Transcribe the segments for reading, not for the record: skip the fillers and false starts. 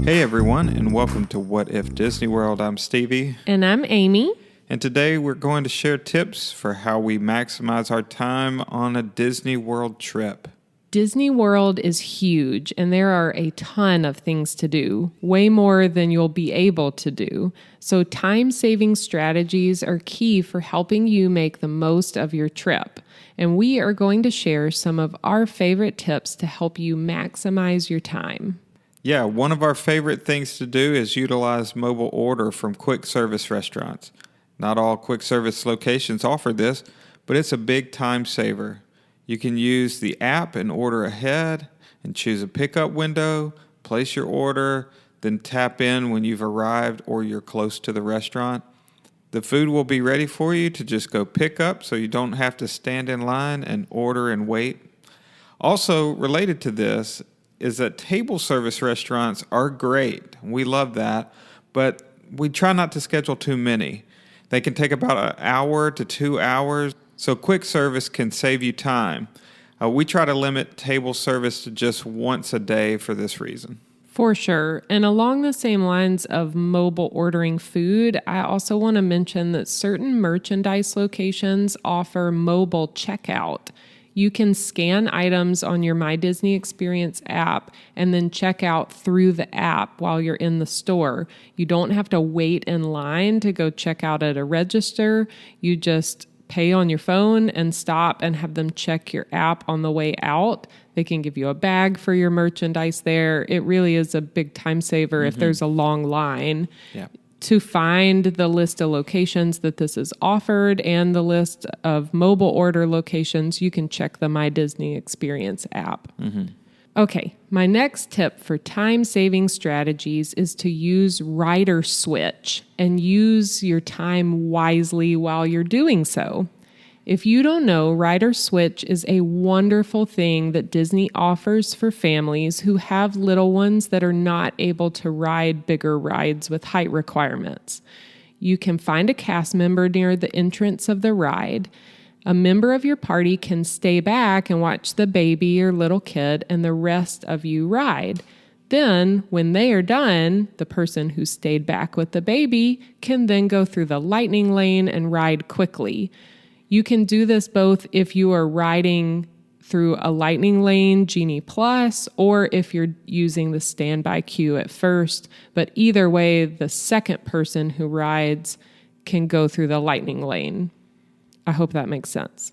Hey everyone, and welcome to What If Disney World. I'm Stevie. And I'm Amy. And today we're going to share tips for how we maximize our time on a Disney World trip. Disney World is huge, and there are a ton of things to do, way more than you'll be able to do. So time-saving strategies are key for helping you make the most of your trip. And we are going to share some of our favorite tips to help you maximize your time. Yeah, one of our favorite things to do is utilize mobile order from quick service restaurants. Not all quick service locations offer this, but it's a big time saver. You can use the app and order ahead and choose a pickup window, place your order, then tap in when you've arrived or you're close to the restaurant. The food will be ready for you to just go pick up so you don't have to stand in line and order and wait. Also, related to this is that table service restaurants are great. We love that, but we try not to schedule too many. They can take about an hour to 2 hours. So quick service can save you time. We try to limit table service to just once a day for this reason. For sure. And along the same lines of mobile ordering food, I also want to mention that certain merchandise locations offer mobile checkout. You can scan items on your My Disney Experience app and then check out through the app while you're in the store. You don't have to wait in line to go check out at a register. You just pay on your phone and stop and have them check your app on the way out. They can give you a bag for your merchandise there. It really is a big time saver if there's a long line. Yeah. To find the list of locations that this is offered and the list of mobile order locations, you can check the My Disney Experience app. Okay, my next tip for time-saving strategies is to use rider switch and use your time wisely while you're doing so. If you don't know, rider switch is a wonderful thing that Disney offers for families who have little ones that are not able to ride bigger rides with height requirements. You can find a cast member near the entrance of the ride. A member of your party can stay back and watch the baby or little kid and the rest of you ride. Then, when they are done, the person who stayed back with the baby can then go through the lightning lane and ride quickly. You can do this both if you are riding through a lightning lane, Genie Plus, or if you're using the standby queue at first. But either way, the second person who rides can go through the lightning lane. I hope that makes sense.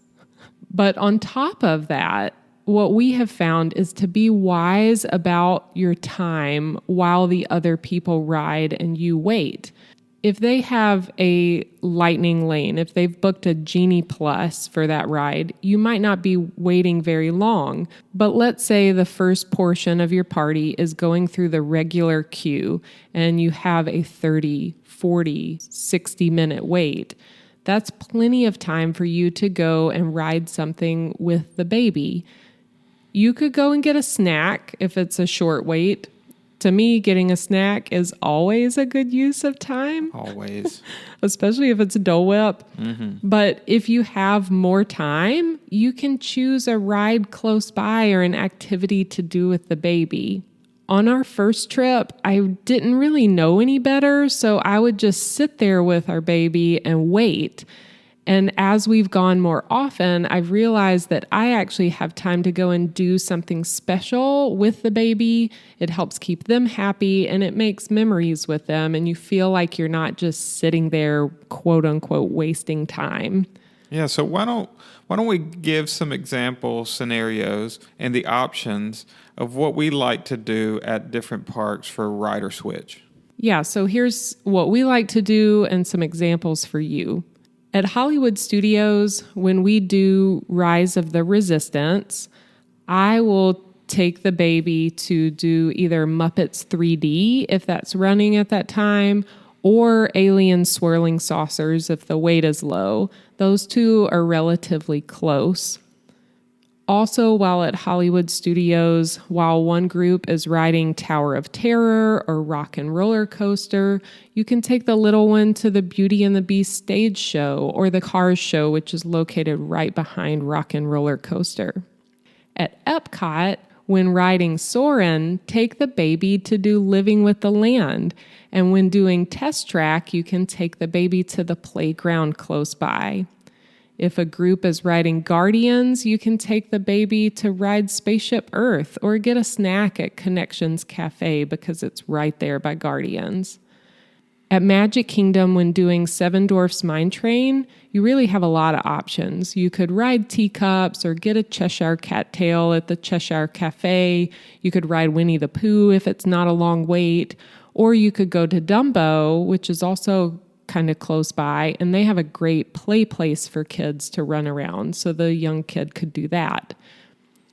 But on top of that, what we have found is to be wise about your time while the other people ride and you wait. If they have a lightning lane, if they've booked a Genie Plus for that ride, you might not be waiting very long. But let's say the first portion of your party is going through the regular queue and you have a 30, 40, 60-minute wait. That's plenty of time for you to go and ride something with the baby. You could go and get a snack if it's a short wait. To me, getting a snack is always a good use of time. Always. Especially if it's a Dole Whip. But if you have more time, you can choose a ride close by or an activity to do with the baby. On our first trip, I didn't really know any better, so I would just sit there with our baby and wait. And as we've gone more often, I've realized that I actually have time to go and do something special with the baby. It helps keep them happy and it makes memories with them. And you feel like you're not just sitting there, quote unquote, wasting time. Yeah, so why don't we give some example scenarios and the options of what we like to do at different parks for rider switch? Yeah, so here's what we like to do and some examples for you. At Hollywood Studios, when we do Rise of the Resistance, I will take the baby to do either Muppets 3D, if that's running at that time, or Alien Swirling Saucers if the wait is low. Those two are relatively close. Also, while at Hollywood Studios, while one group is riding Tower of Terror or Rock and Roller Coaster, you can take the little one to the Beauty and the Beast stage show or the Cars show, which is located right behind Rock and Roller Coaster. At Epcot, when riding Soarin', take the baby to do Living with the Land. And when doing Test Track, you can take the baby to the playground close by. If a group is riding Guardians, you can take the baby to ride Spaceship Earth or get a snack at Connections Cafe because it's right there by Guardians. At Magic Kingdom, when doing Seven Dwarfs Mine Train, you really have a lot of options. You could ride teacups or get a Cheshire Cattail at the Cheshire Cafe. You could ride Winnie the Pooh if it's not a long wait. Or you could go to Dumbo, which is also kind of close by, and they have a great play place for kids to run around, so the young kid could do that.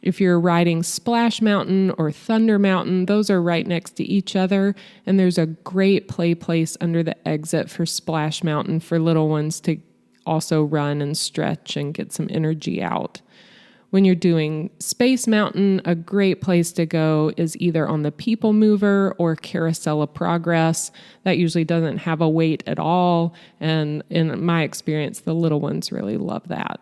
If you're riding Splash Mountain or Thunder Mountain, those are right next to each other, and there's a great play place under the exit for Splash Mountain for little ones to also run and stretch and get some energy out. When you're doing Space Mountain, a great place to go is either on the People Mover or Carousel of Progress. That usually doesn't have a wait at all, and in my experience, the little ones really love that.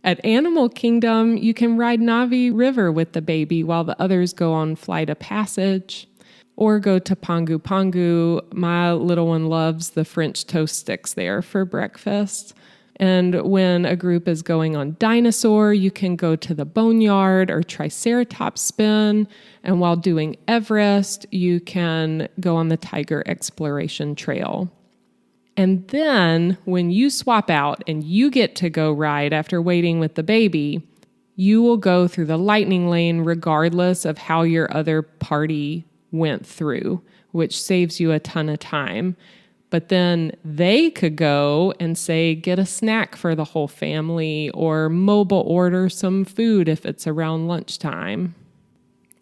At Animal Kingdom, you can ride Navi River with the baby while the others go on Flight of Passage, or go to Pongu Pongu. My little one loves the French toast sticks there for breakfast. And when a group is going on Dinosaur, you can go to the Boneyard or Triceratops Spin. And while doing Everest, you can go on the Tiger Exploration Trail. And then when you swap out and you get to go ride after waiting with the baby, you will go through the Lightning Lane regardless of how your other party went through, which saves you a ton of time. But then they could go and say, get a snack for the whole family or mobile order some food if it's around lunchtime.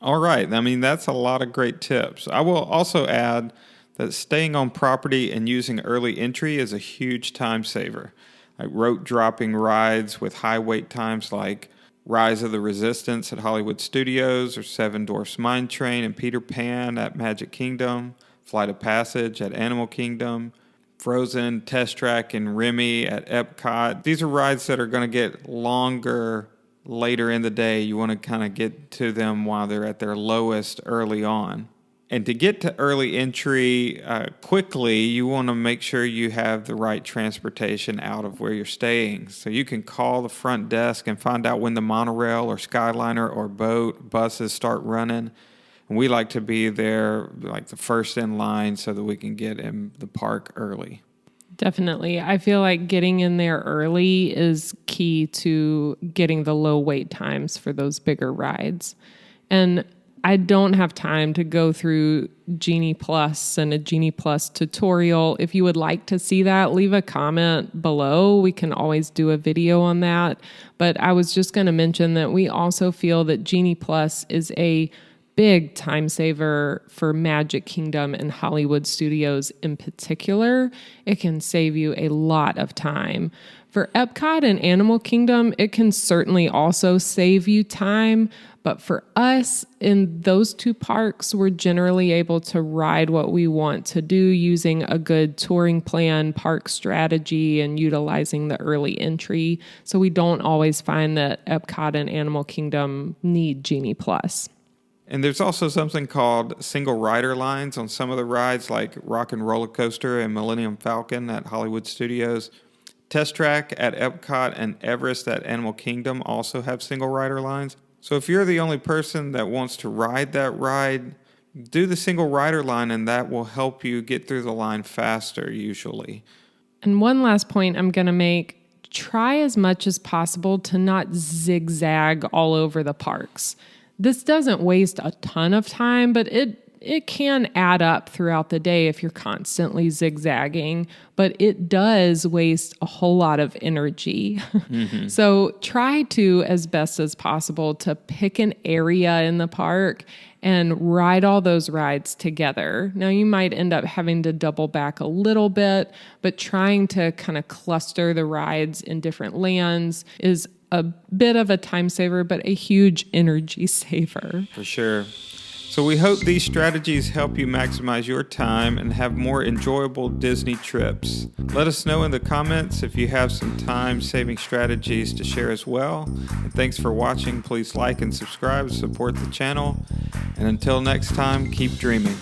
All right. I mean, that's a lot of great tips. I will also add that staying on property and using early entry is a huge time saver. Like rope dropping rides with high wait times like Rise of the Resistance at Hollywood Studios or Seven Dwarfs Mine Train and Peter Pan at Magic Kingdom, Flight of Passage at Animal Kingdom, Frozen, Test Track, and Remy at Epcot. These are rides that are going to get longer later in the day. You want to kind of get to them while they're at their lowest early on. And to get to early entry quickly, you want to make sure you have the right transportation out of where you're staying. So you can call the front desk and find out when the monorail or Skyliner or buses start running. And we like to be there like the first in line so that we can get in the park early. Definitely. I feel like getting in there early is key to getting the low wait times for those bigger rides. And I don't have time to go through Genie Plus and a Genie Plus tutorial. If you would like to see that, leave a comment below. We can always do a video on that. But I was just going to mention that we also feel that Genie Plus is a big time saver for Magic Kingdom and Hollywood Studios in particular. It can save you a lot of time. For Epcot and Animal Kingdom, it can certainly also save you time. But for us, in those two parks, we're generally able to ride what we want to do using a good touring plan, park strategy, and utilizing the early entry. So we don't always find that Epcot and Animal Kingdom need Genie Plus. And there's also something called single rider lines on some of the rides like Rock and Roller Coaster and Millennium Falcon at Hollywood Studios. Test Track at Epcot and Everest at Animal Kingdom also have single rider lines. So if you're the only person that wants to ride that ride, do the single rider line and that will help you get through the line faster usually. And one last point I'm going to make, try as much as possible to not zigzag all over the parks. This doesn't waste a ton of time, but it can add up throughout the day if you're constantly zigzagging, but it does waste a whole lot of energy. Mm-hmm. So try to, as best as possible, to pick an area in the park and ride all those rides together. Now, you might end up having to double back a little bit, but trying to kind of cluster the rides in different lands is a bit of a time saver, but a huge energy saver. For sure. So we hope these strategies help you maximize your time and have more enjoyable Disney trips. Let us know in the comments if you have some time-saving strategies to share as well. And thanks for watching. Please like and subscribe to support the channel. And until next time, keep dreaming.